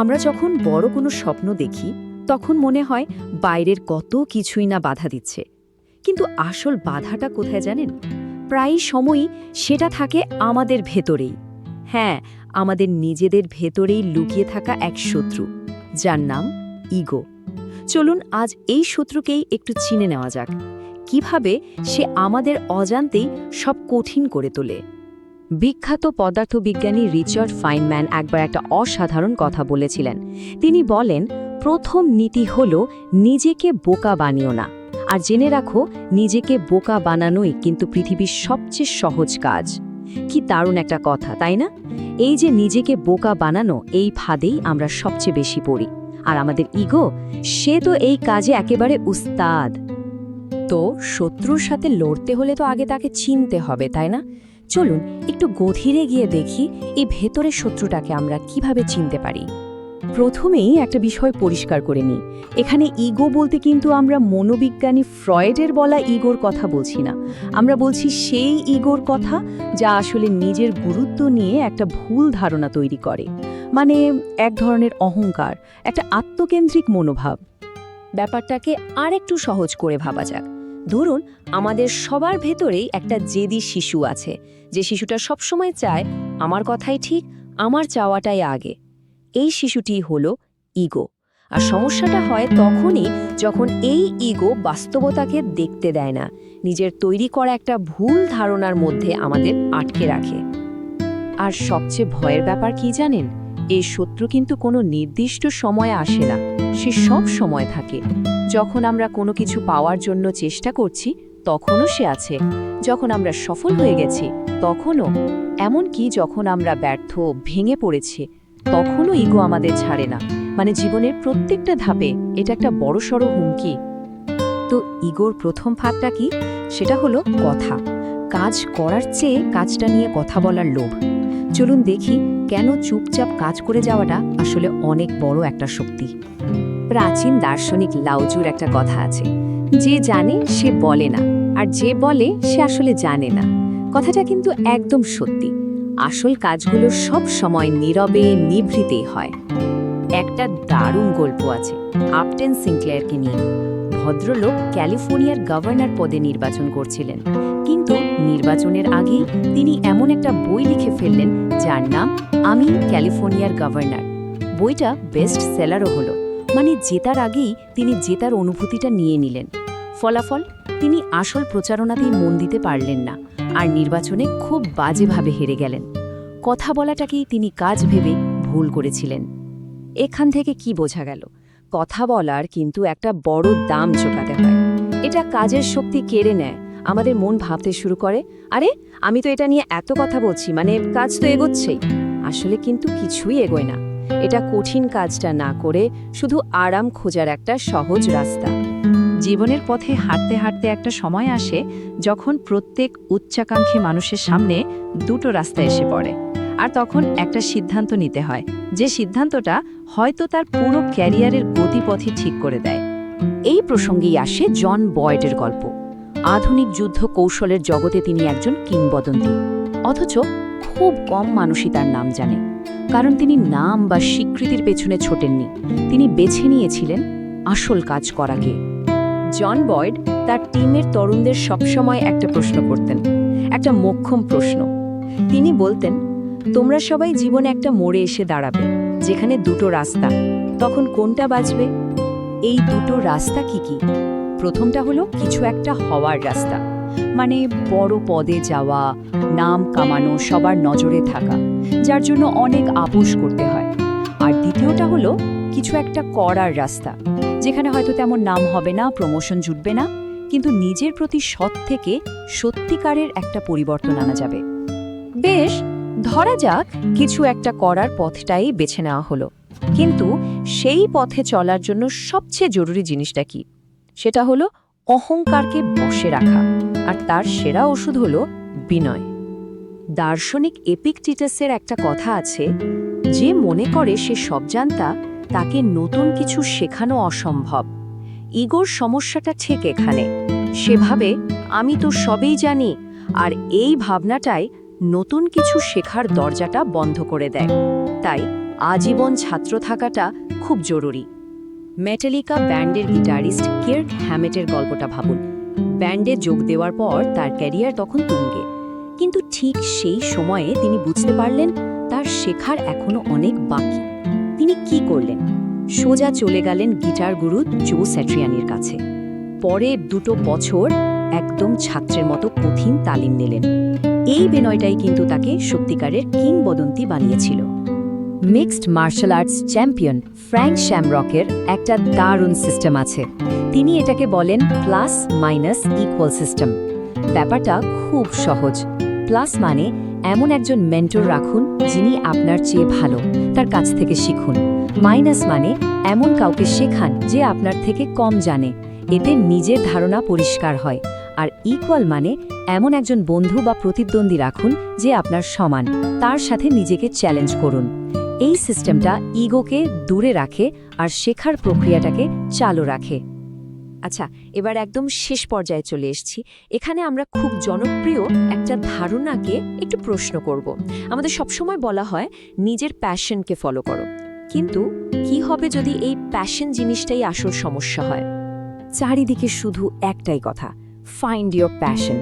আমরা যখন বড় কোনো স্বপ্ন দেখি তখন মনে হয় বাইরের কত কিছুই না বাধা দিচ্ছে, কিন্তু আসল বাধাটা কোথায় জানেন? প্রায় সময়ই সেটা থাকে আমাদের ভেতরেই। হ্যাঁ, আমাদের নিজেদের ভেতরেই লুকিয়ে থাকা এক শত্রু, যার নাম ইগো। চলুন আজ এই শত্রুকেই একটু চিনে নেওয়া যাক, কিভাবে সে আমাদের অজান্তেই সব কঠিন করে তোলে। বিখ্যাত পদার্থবিজ্ঞানী রিচার্ড ফাইনম্যান একবার একটা অসাধারণ কথা বলেছিলেন। তিনি বলেন, প্রথম নীতি হল নিজেকে বোকা বানিও না। আর জেনে রাখো, নিজেকে বোকা বানানোই কিন্তু পৃথিবীর সবচেয়ে সহজ কাজ। কি দারুণ একটা কথা, তাই না? এই যে নিজেকে বোকা বানানো, এই ফাঁদেই আমরা সবচেয়ে বেশি পড়ি। আর আমাদের ইগো, সে তো এই কাজে একেবারে উস্তাদ। তো শত্রুর সাথে লড়তে হলে তো আগে তাকে চিনতে হবে, তাই না? চলুন একটু গভীরে গিয়ে দেখি এই ভেতরের শত্রুটাকে আমরা কিভাবে চিনতে পারি। প্রথমেই একটা বিষয় পরিষ্কার করে নিই, এখানে ইগো বলতে কিন্তু আমরা মনোবিজ্ঞানী ফ্রয়েডের বলা ইগোর কথা বলছি না। আমরা বলছি সেই ইগোর কথা যা আসলে নিজের গুরুত্ব নিয়ে একটা ভুল ধারণা তৈরি করে। মানে এক ধরনের অহংকার, একটা আত্মকেন্দ্রিক মনোভাব। ব্যাপারটাকে আরেকটু সহজ করে ভাবা যাক। ধরুন, আমাদের সবার ভেতরেই একটা জেদি শিশু আছে, যে শিশুটা সবসময় চায় আমার কথাই ঠিক, আমার চাওয়াটাই আগে। এই শিশুটি হলো ইগো। আর সমস্যাটা হয় তখনই যখন এই ইগো বাস্তবতাকে দেখতে দেয় না, নিজের তৈরি করা একটা ভুল ধারণার মধ্যে আমাদের আটকে রাখে। আর সবচেয়ে ভয়ের ব্যাপার কি জানেন? এই শত্রু কিন্তু কোনো নির্দিষ্ট সময়ে আসে না, সে সব সময় থাকে। যখন আমরা কোনো কিছু পাওয়ার জন্য চেষ্টা করছি তখনও সে আছে, যখন আমরা সফল হয়ে গেছি তখনও, এমনকি যখন আমরা ব্যর্থ, ভেঙে পড়েছি তখনও ইগো আমাদের ছাড়ে না। মানে জীবনের প্রত্যেকটা ধাপে এটা একটা বড়সড় হুমকি। তো ইগোর প্রথম ফাঁদটা কি? সেটা হলো কথা। কাজ করার চেয়ে কাজটা নিয়ে কথা বলার লোভ। চলুন দেখি কেন চুপচাপ কাজ করে যাওয়াটা আসলে অনেক বড় একটা শক্তি। প্রাচীন দার্শনিক লাওজুর একটা কথা আছে, যে জানে সে বলে না, আর যে বলে সে আসলে জানে না। কথাটা কিন্তু একদম সত্যি। আসল কাজগুলো সব সময় নীরবে, নিভৃতেই হয়। একটা দারুণ গল্প আছে আপটেন সিনক্লেয়ারকে নিয়ে। ভদ্রলোক ক্যালিফোর্নিয়ার গভর্নর পদে নির্বাচন করছিলেন, কিন্তু নির্বাচনের আগেই তিনি এমন একটা বই লিখে ফেললেন যার নাম আমি ক্যালিফোর্নিয়ার গভর্নর। বইটা বেস্ট সেলারও হলো। মানে জেতার আগেই তিনি জেতার অনুভূতিটা নিয়ে নিলেন। ফলাফল, তিনি আসল প্রচারণাতেই মন দিতে পারলেন না, আর নির্বাচনে খুব বাজেভাবে হেরে গেলেন। কথা বলাটাকেই তিনি কাজ ভেবে ভুল করেছিলেন। এখান থেকে কি বোঝা গেল? কথা বলার কিন্তু একটা বড় দাম চোকাতে হয়। এটা কাজের শক্তি কেড়ে নেয়। আমাদের মন ভাবতে শুরু করে, আরে আমি তো এটা নিয়ে এত কথা বলছি, মানে কাজ তো এগোচ্ছেই। আসলে কিন্তু কিছুই এগোয় না। এটা কঠিন কাজটা না করে শুধু আরাম খোঁজার একটা সহজ রাস্তা। জীবনের পথে হাঁটতে হাঁটতে একটা সময় আসে যখন প্রত্যেক উচ্চাকাঙ্ক্ষী মানুষের সামনে দুটো রাস্তা এসে পড়ে। আর তখন একটা সিদ্ধান্ত নিতে হয়, যে সিদ্ধান্তটা হয়তো তার পুরো ক্যারিয়ারের গতিপথই ঠিক করে দেয়। এই প্রসঙ্গেই আসে জন বয়েডের গল্প। আধুনিক যুদ্ধ কৌশলের জগতে তিনি একজন কিংবদন্তি, অথচ খুব কম মানুষই তার নাম জানে। কারণ তিনি নাম বা স্বীকৃতির পেছনে ছোটেননি, তিনি বেছে নিয়েছিলেন আসল কাজ করাকে। জন বয়েড তার টিমের তরুণদের সবসময় একটা প্রশ্ন করতেন, একটা মোক্ষম প্রশ্ন। তিনি বলতেন, তোমরা সবাই জীবনে একটা মোড়ে এসে দাঁড়াবে, যেখানে দুটো রাস্তা, তখন কোনটা বাঁচবে? এই দুটো রাস্তা কি কি? প্রথমটা হলো কিছু একটা হওয়ার রাস্তা, মানে বড় পদে যাওয়া, নাম কামানো, সবার নজরে থাকা, যার জন্য অনেক আপোস করতে হয়। আর দ্বিতীয়টা হলো কিছু একটা করার রাস্তা, যেখানে হয়তো তেমন নাম হবে না, প্রমোশন জুটবে না, কিন্তু নিজের প্রতি সৎ থেকে সত্যিকারের একটা পরিবর্তন আনা যাবে। বেশ, ধরা যাক কিছু একটা করার পথটাই বেছে নেওয়া হলো, কিন্তু সেই পথে চলার জন্য সবচেয়ে জরুরি জিনিসটা কি? সেটা হলো অহংকারকে বশে রাখা, আর তার সেরা ওষুধ হলো বিনয়। দার্শনিক এপিকটিটাসের একটা কথা আছে, যে মনে করে সে সব জানতা, তাকে নতুন কিছু শেখানো অসম্ভব। ইগোর সমস্যাটা ঠিক এখানে। সেভাবে আমি তো সবই জানি, আর এই ভাবনাটাই নতুন কিছু শেখার দরজাটা বন্ধ করে দেয়। তাই আজীবন ছাত্র থাকাটা খুব জরুরি। মেটালিকা ব্যান্ডের গিটারিস্ট কির্ক হ্যামেটের গল্পটা ভাবুন। ব্যান্ডে যোগ দেওয়ার পর তার ক্যারিয়ার তখন তুঙ্গে, কিন্তু ঠিক সেই সময়ে তিনি বুঝতে পারলেন তার শেখার এখনো অনেক বাকি। তিনি কি করলেন? সোজা চলে গেলেন গিটার গুরু জো স্যাট্রিয়ানির কাছে। পরে 2 বছর একদম ছাত্রের মতো কঠিন তালিম নিলেন। এই বিনয়টাই কিন্তু তাকে সত্যিকারের কিংবদন্তি বানিয়েছিল। Mixed martial arts champion Frank শ্যামরকের একটা দারুণ সিস্টেম আছে। তিনি এটাকে বলেন প্লাস মাইনাস ইকুয়াল সিস্টেম। ব্যাপারটা খুব সহজ। প্লাস মানে এমন একজন মেন্টর রাখুন যিনি আপনার চেয়ে ভালো, তার কাছ থেকে শিখুন। মাইনাস মানে এমন কাউকে শেখান যে আপনার থেকে কম জানে, এতে নিজের ধারণা পরিষ্কার হয়। আর ইকুয়াল মানে এমন একজন বন্ধু বা প্রতিদ্বন্দ্বী রাখুন যে আপনার সমান, তার সাথে নিজেকে চ্যালেঞ্জ করুন। এই সিস্টেমটা ইগোকে দূরে রাখে আর শেখার প্রক্রিয়াটাকে চালু রাখে। আচ্ছা, এবার একদম শেষ পর্যায়ে চলে এসেছি। এখানে আমরা খুব জনপ্রিয় একটা ধারণাকে একটু প্রশ্ন করব। আমাদের সবসময় বলা হয় নিজের প্যাশনকে ফলো করো, কিন্তু কি হবে যদি এই প্যাশন জিনিসটাই আসল সমস্যা হয়? চারিদিকে শুধু একটাই কথা, ফাইন্ড ইয়োর প্যাশন।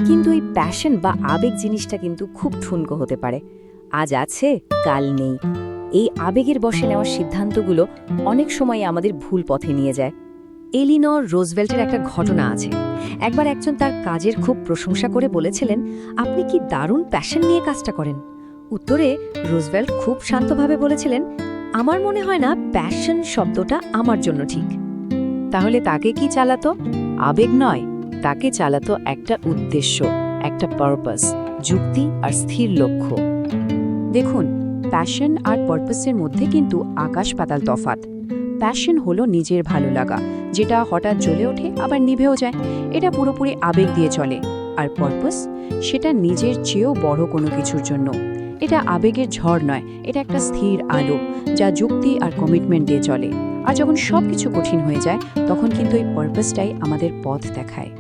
কিন্তু এই প্যাশন বা আবেগ জিনিসটা কিন্তু খুব ঠুনকো হতে পারে। আজ আছে, কাল নেই। এই আবেগের বশে নেওয়া সিদ্ধান্তগুলো অনেক সময় আমাদের ভুল পথে নিয়ে যায়। এলিনর রোজভেল্টের একটা ঘটনা আছে। একবার একজন তার কাজের খুব প্রশংসা করে বলেছিলেন, আপনি কি দারুণ প্যাশন নিয়ে কাজটা করেন। উত্তরে রোজভেল্ট খুব শান্তভাবে বলেছিলেন, আমার মনে হয় না প্যাশন শব্দটা আমার জন্য ঠিক। তাহলে তাকে কি চালাতো? আবেগ নয়, তাকে চালাতো একটা উদ্দেশ্য, একটা পারপাস, যুক্তি আর স্থির লক্ষ্য। দেখুন, প্যাশন আর পারপাসের মধ্যে কিন্তু আকাশ পাতাল তফাৎ। প্যাশন হলো নিজের ভালো লাগা, যেটা হঠাৎ জ্বলে ওঠে আবার নিভেও যায়, এটা পুরোপুরি আবেগ দিয়ে চলে। আর পারপাস, সেটা নিজের চেয়েও বড় কোনো কিছুর জন্য। এটা আবেগের ঝড় নয়, এটা একটা স্থির আলো যা যুক্তি আর কমিটমেন্ট দিয়ে চলে। আর যখন সব কিছু কঠিন হয়ে যায়, তখন কিন্তু এই পারপাসটাই আমাদের পথ দেখায়।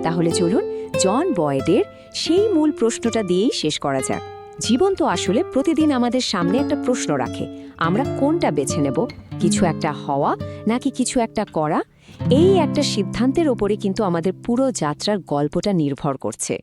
তাহলে চলুন জন বয়েডের সেই মূল প্রশ্নটা দিয়েই শেষ করা যাক। জীবন তো আসলে প্রতিদিন আমাদের সামনে একটা প্রশ্ন রাখে, আমরা কোনটা বেছে নেব, কিছু একটা হওয়া নাকি কিছু একটা করা। এই একটা সিদ্ধান্তের ওপরে কিন্তু আমাদের পুরো যাত্রার গল্পটা নির্ভর করছে।